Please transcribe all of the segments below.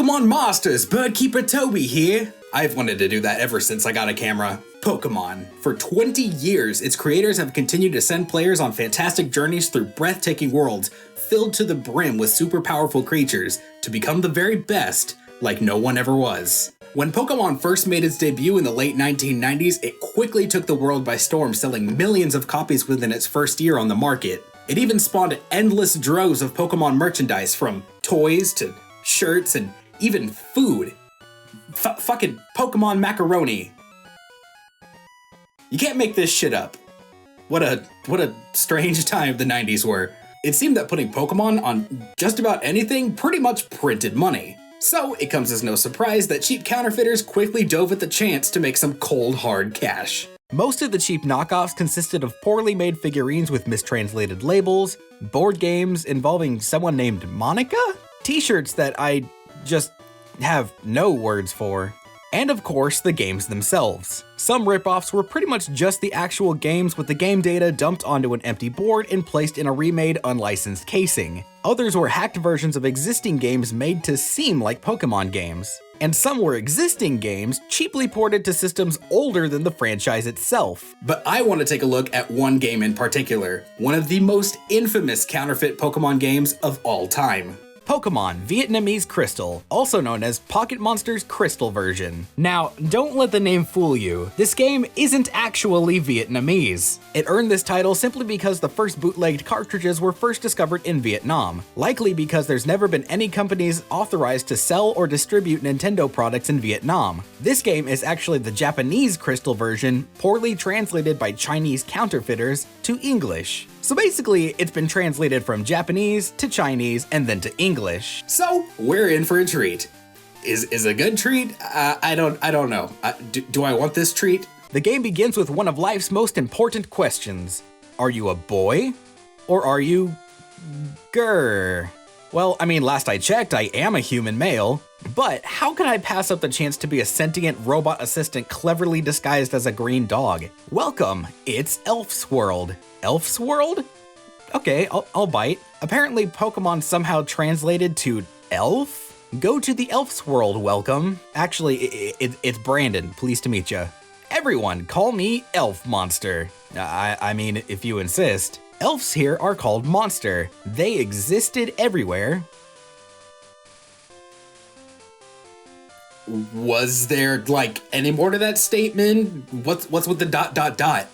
Pokemon Masters, Birdkeeper Toby here. I've wanted to do that ever since I got a camera. Pokemon. For 20 years, its creators have continued to send players on fantastic journeys through breathtaking worlds, filled to the brim with super powerful creatures, to become the very best, like no one ever was. When Pokemon first made its debut in the late 1990s, it quickly took the world by storm, selling millions of copies within its first year on the market. It even spawned endless droves of Pokemon merchandise, from toys to shirts and even food. Fucking Pokemon macaroni. You can't make this shit up. What a strange time the 90s were. It seemed that putting Pokemon on just about anything pretty much printed money. So it comes as no surprise that cheap counterfeiters quickly dove at the chance to make some cold hard cash. Most of the cheap knockoffs consisted of poorly made figurines with mistranslated labels, board games involving someone named Monica, t-shirts that I just have no words for, and of course the games themselves. Some ripoffs were pretty much just the actual games with the game data dumped onto an empty board and placed in a remade unlicensed casing. Others were hacked versions of existing games made to seem like Pokemon games. And some were existing games cheaply ported to systems older than the franchise itself. But I want to take a look at one game in particular, one of the most infamous counterfeit Pokemon games of all time. Pokemon Vietnamese Crystal, also known as Pocket Monster's Crystal version. Now, don't let the name fool you. This game isn't actually Vietnamese. It earned this title simply because the first bootlegged cartridges were first discovered in Vietnam, likely because there's never been any companies authorized to sell or distribute Nintendo products in Vietnam. This game is actually the Japanese Crystal version, poorly translated by Chinese counterfeiters to English. So basically, it's been translated from Japanese to Chinese and then to English. So we're in for a treat. Is a good treat? I don't know. Do I want this treat? The game begins with one of life's most important questions. Are you a boy? Or are you grr? Well, I mean, last I checked, I am a human male, but how could I pass up the chance to be a sentient robot assistant cleverly disguised as a green dog? Welcome, it's Elf's World. Elf's World? Okay, I'll bite. Apparently Pokemon somehow translated to elf? Go to the Elf's World, welcome. Actually, it's Brandon, pleased to meet ya. Everyone, call me Elf Monster. I mean, if you insist. Elves here are called Monster. They existed everywhere. Was there, like, any more to that statement? What's with the ...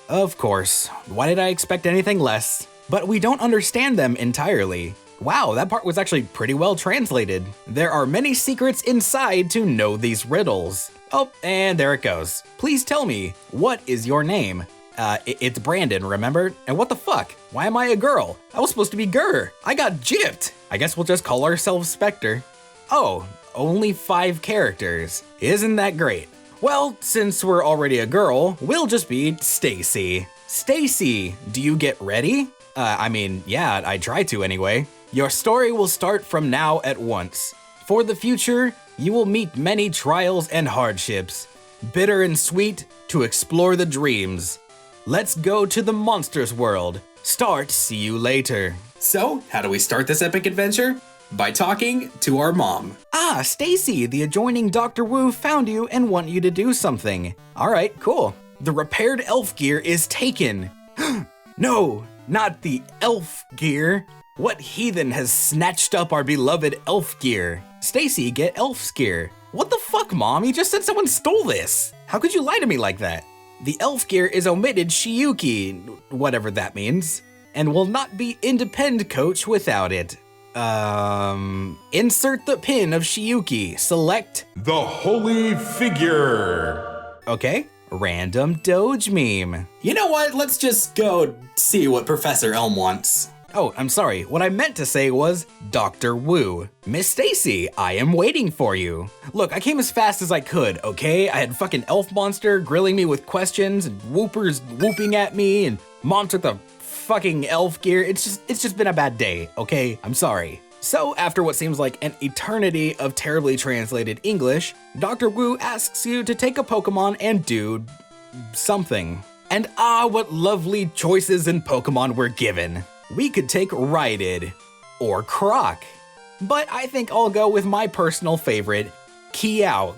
Of course. Why did I expect anything less? But we don't understand them entirely. Wow, that part was actually pretty well translated. There are many secrets inside to know these riddles. Oh, and there it goes. Please tell me, what is your name? It's Brandon, remember? And what the fuck? Why am I a girl? I was supposed to be Gurr. I got gypped. I guess we'll just call ourselves Speqtor. Oh, only 5 characters. Isn't that great? Well, since we're already a girl, we'll just be Stacy. Stacy, do you get ready? I mean, yeah, I try to anyway. Your story will start from now at once. For the future, you will meet many trials and hardships, bitter and sweet, to explore the dreams. Let's go to the monsters world. Start, see you later. So, how do we start this epic adventure? By talking to our mom. Ah, Stacy, the adjoining Dr. Wu found you and want you to do something. All right, cool. The repaired elf gear is taken. No, not the elf gear. What heathen has snatched up our beloved elf gear? Stacy, get elf's gear. What the fuck, Mom? You just said someone stole this. How could you lie to me like that? The elf gear is omitted Shiuki, whatever that means, and will not be independent coach without it. Insert the pin of Shiuki. Select the holy figure. Okay, random Doge meme. You know what? Let's just go see what Professor Elm wants. Oh, I'm sorry. What I meant to say was Dr. Wu. Miss Stacy, I am waiting for you. Look, I came as fast as I could, okay? I had fucking Elf Monster grilling me with questions and Whoopers whooping at me and Mom took the fucking elf gear. It's just been a bad day, okay? I'm sorry. So after what seems like an eternity of terribly translated English, Dr. Wu asks you to take a Pokemon and do something. And what lovely choices in Pokemon we're given. We could take Rhyted or Croc. but I think I'll go with my personal favorite, Kiauk.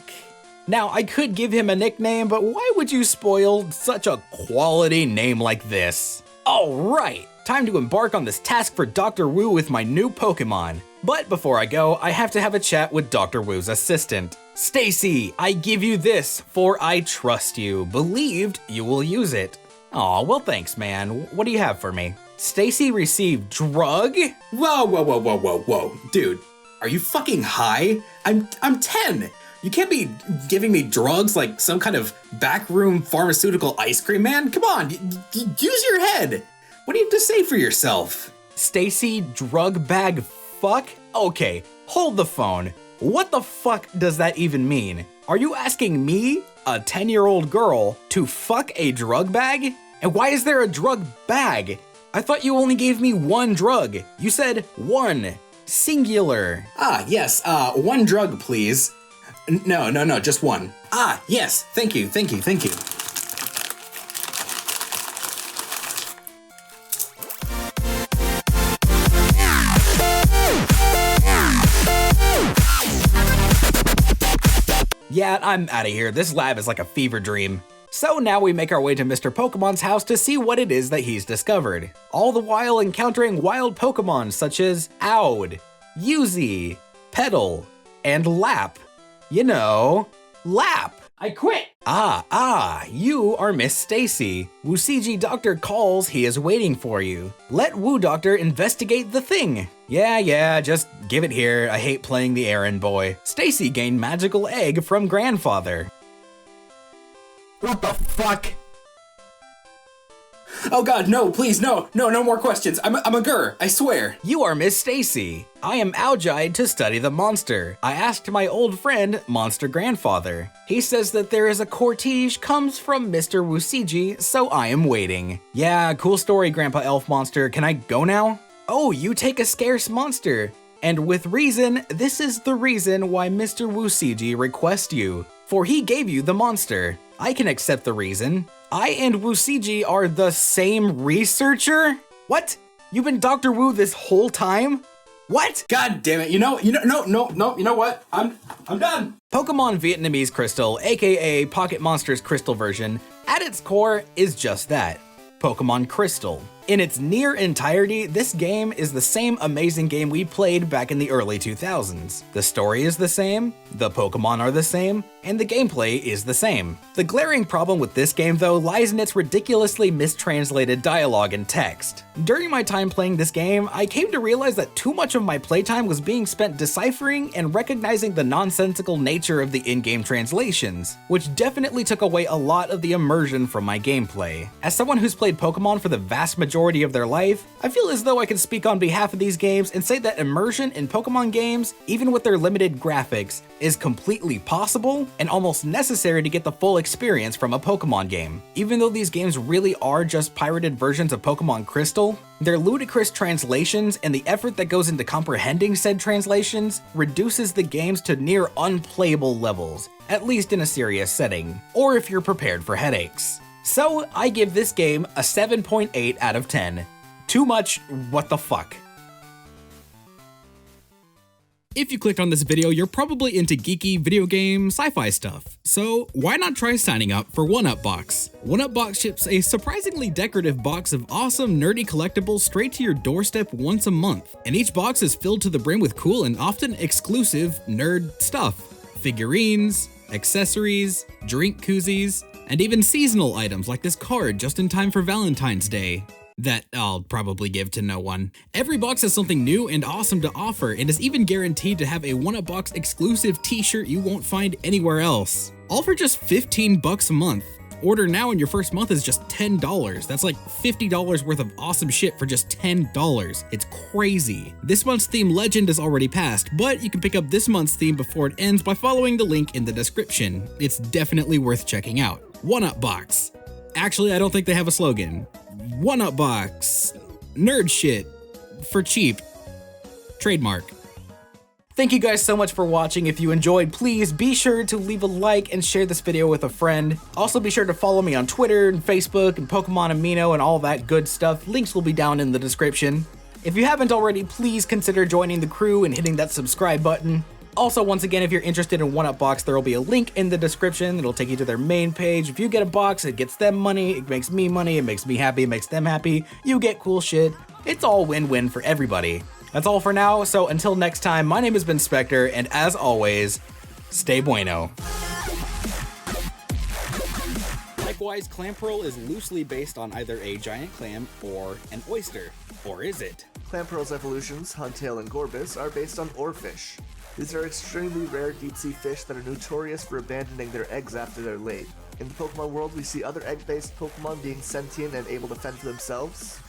Now, I could give him a nickname, but why would you spoil such a quality name like this? Alright, time to embark on this task for Dr. Wu with my new Pokemon. But before I go, I have to have a chat with Dr. Wu's assistant. Stacy, I give you this, for I trust you. Believed you will use it. Aw, well thanks, man. What do you have for me? Stacy received drug? Whoa. Dude, are you fucking high? I'm 10. You can't be giving me drugs like some kind of backroom pharmaceutical ice cream, man. Come on, use your head. What do you have to say for yourself? Stacy, drug bag fuck? Okay, hold the phone. What the fuck does that even mean? Are you asking me, a 10-year-old girl, to fuck a drug bag? And why is there a drug bag? I thought you only gave me one drug. You said one, singular. Ah, yes, one drug, please. No, just one. Ah, yes, thank you. Yeah, I'm out of here. This lab is like a fever dream. So now we make our way to Mr. Pokemon's house to see what it is that he's discovered. All the while encountering wild Pokemon such as Owd, Yuzi, Petal, and Lap. You know, Lap. I quit. You are Miss Stacy. Wucigi Doctor calls, he is waiting for you. Let Wu Doctor investigate the thing. Yeah, just give it here. I hate playing the errand boy. Stacy gained magical egg from grandfather. What the fuck? Oh god, no, please, no more questions. I'm a gur, I swear. You are Miss Stacy. I am Algide to study the monster. I asked my old friend, Monster Grandfather. He says that there is a cortege comes from Mr. Wucigi, so I am waiting. Yeah, cool story, Grandpa Elf Monster. Can I go now? Oh, you take a scarce monster. And with reason, this is the reason why Mr. Wucigi requests you. For he gave you the monster. I can accept the reason. I and Wucigi are the same researcher? What? You've been Dr. Wu this whole time? What? God damn it, no, you know what? I'm done. Pokemon Vietnamese Crystal, aka Pocket Monsters Crystal version, at its core is just that, Pokemon Crystal. In its near entirety, this game is the same amazing game we played back in the early 2000s. The story is the same, the Pokemon are the same, and the gameplay is the same. The glaring problem with this game though lies in its ridiculously mistranslated dialogue and text. During my time playing this game, I came to realize that too much of my playtime was being spent deciphering and recognizing the nonsensical nature of the in-game translations, which definitely took away a lot of the immersion from my gameplay. As someone who's played Pokemon for the vast majority of their life, I feel as though I can speak on behalf of these games and say that immersion in Pokemon games, even with their limited graphics, is completely possible and almost necessary to get the full experience from a Pokemon game. Even though these games really are just pirated versions of Pokemon Crystal, their ludicrous translations and the effort that goes into comprehending said translations reduces the games to near unplayable levels, at least in a serious setting, or if you're prepared for headaches. So I give this game a 7.8 out of 10. Too much what the fuck. If you clicked on this video, you're probably into geeky video game sci-fi stuff. So why not try signing up for 1UpBox? 1UpBox ships a surprisingly decorative box of awesome nerdy collectibles straight to your doorstep once a month. And each box is filled to the brim with cool and often exclusive nerd stuff. Figurines, accessories, drink koozies, and even seasonal items like this card just in time for Valentine's Day that I'll probably give to no one. Every box has something new and awesome to offer and is even guaranteed to have a 1UpBox exclusive t-shirt you won't find anywhere else. All for just $15 a month. Order now and your first month is just $10. That's like $50 worth of awesome shit for just $10. It's crazy. This month's theme Legend is already passed, but you can pick up this month's theme before it ends by following the link in the description. It's definitely worth checking out. 1UpBox. Actually, I don't think they have a slogan. 1UpBox. Nerd shit. For cheap. Trademark. Thank you guys so much for watching. If you enjoyed, please be sure to leave a like and share this video with a friend. Also be sure to follow me on Twitter and Facebook and Pokemon Amino and all that good stuff. Links will be down in the description. If you haven't already, please consider joining the crew and hitting that subscribe button. Also, once again, if you're interested in 1UP Box, there will be a link in the description. It'll take you to their main page. If you get a box, it gets them money, it makes me money, it makes me happy, it makes them happy. You get cool shit. It's all win-win for everybody. That's all for now, so until next time, my name has been Speqtor, and as always, stay bueno. Likewise, Clamperl is loosely based on either a giant clam or an oyster. Or is it? Clamperl's evolutions, Huntail and Gorbis, are based on oarfish. These are extremely rare deep-sea fish that are notorious for abandoning their eggs after they're laid. In the Pokemon world, we see other egg-based Pokemon being sentient and able to fend for themselves.